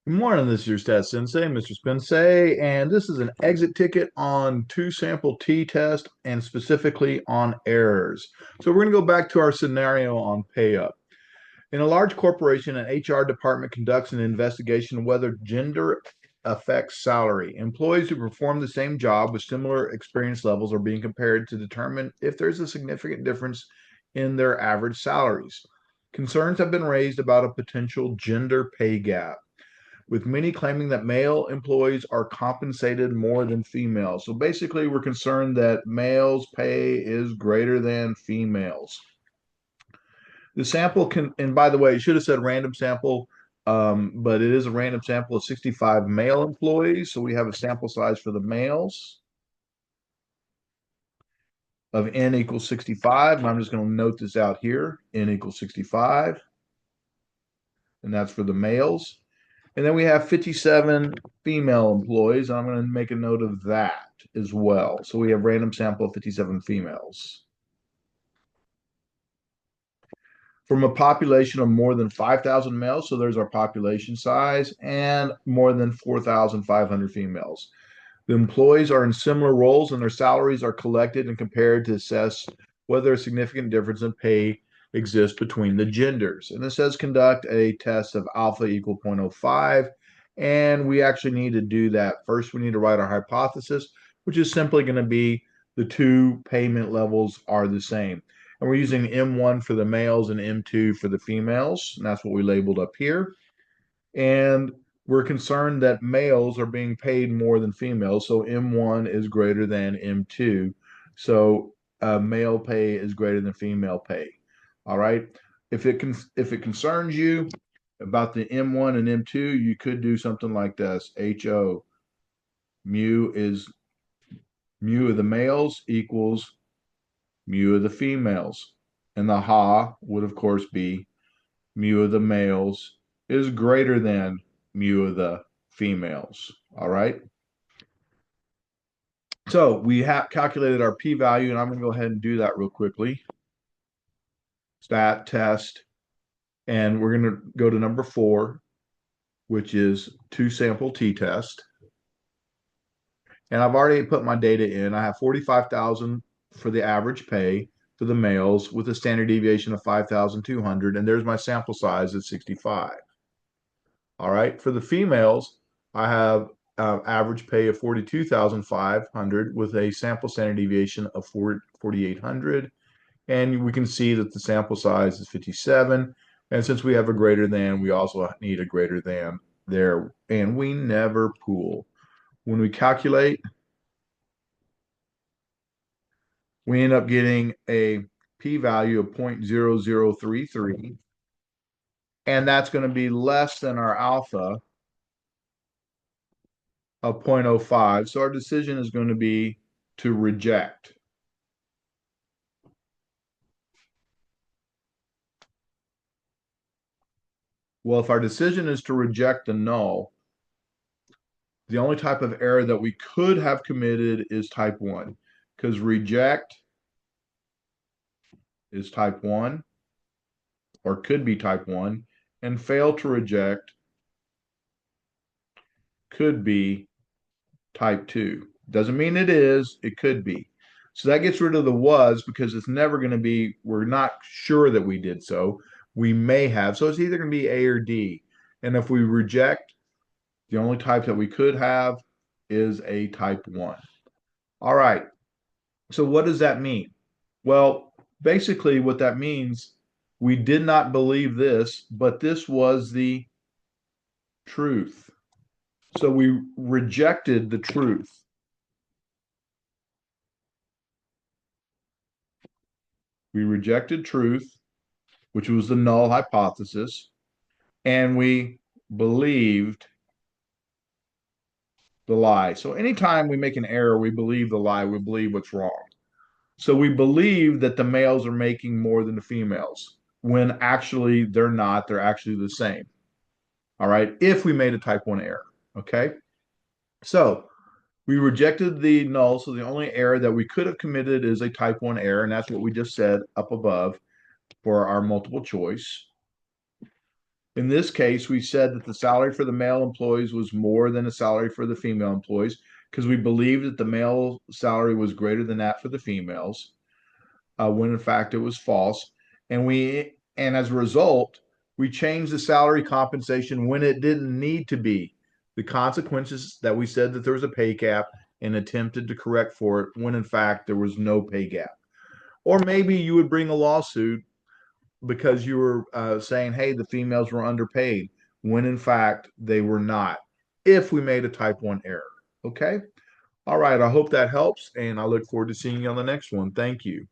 Good morning, this is your stat sensei, Mr. Spensei, and this is an exit ticket on two sample t-test and specifically on errors. So we're going to go back to our scenario on pay up. In a large corporation, an HR department conducts an investigation of whether gender affects salary. Employees who perform the same job with similar experience levels are being compared to determine if there's a significant difference in their average salaries. Concerns have been raised about a potential gender pay gap, with many claiming that male employees are compensated more than females. So basically, we're concerned that males' pay is greater than females. The sample can, and by the way, it should have said random sample, but it is a random sample of 65 male employees. So we have a sample size for the males of n equals 65. And I'm just going to note this out here, n equals 65. And that's for the males. And then we have 57 female employees. I'm going to make a note of that as well. So we have random sample of 57 females. From a population of more than 5,000 males, so there's our population size, and more than 4,500 females. The employees are in similar roles and their salaries are collected and compared to assess whether a significant difference in pay exists between the genders. And it says conduct a test of alpha equal 0.05. And we actually need to do that. First, we need to write our hypothesis, which is simply going to be the two payment levels are the same. And we're using M1 for the males and M2 for the females. And that's what we labeled up here. And we're concerned that males are being paid more than females. So M1 is greater than M2. So male pay is greater than female pay. All right. If it concerns you about the M1 and M2, you could do something like this. HO mu is mu of the males equals mu of the females. And the ha would, of course, be mu of the males is greater than mu of the females. All right. So we have calculated our p-value, and I'm going to go ahead and do that real quickly. Stat test. And we're going to go to number 4, which is two sample t-test. And I've already put my data in. I have 45,000 for the average pay for the males with a standard deviation of 5,200. And there's my sample size at 65. All right. For the females, I have average pay of 42,500 with a sample standard deviation of 4,800. And we can see that the sample size is 57. And since we have a greater than, we also need a greater than there. And we never pool. When we calculate, we end up getting a p-value of 0.0033. And that's going to be less than our alpha of 0.05. So our decision is going to be to reject. Well, if our decision is to reject the null, the only type of error that we could have committed is type 1, because reject is type 1 or could be type 1, and fail to reject could be type 2. Doesn't mean it is, it could be. So that gets rid of the was, because it's never going to be, we're not sure that we did so. We may have. So it's either going to be A or D. And if we reject, the only type that we could have is a type 1. All right. So what does that mean? Well, basically what that means, we did not believe this, but this was the truth. So we rejected the truth. We rejected truth, which was the null hypothesis, and we believed the lie. So anytime we make an error, we believe the lie, we believe what's wrong. So we believe that the males are making more than the females when actually they're not. They're actually the same. All right. If we made a type 1 error. Okay. So we rejected the null. So the only error that we could have committed is a type 1 error. And that's what we just said up above for our multiple choice. In this case, we said that the salary for the male employees was more than the salary for the female employees because we believed that the male salary was greater than that for the females, when in fact it was false. And as a result, we changed the salary compensation when it didn't need to be. The consequences that we said that there was a pay gap and attempted to correct for it when in fact there was no pay gap. Or maybe you would bring a lawsuit because you were saying, hey, the females were underpaid, when in fact they were not, if we made a type 1 error. Okay. All right. I hope that helps. And I look forward to seeing you on the next one. Thank you.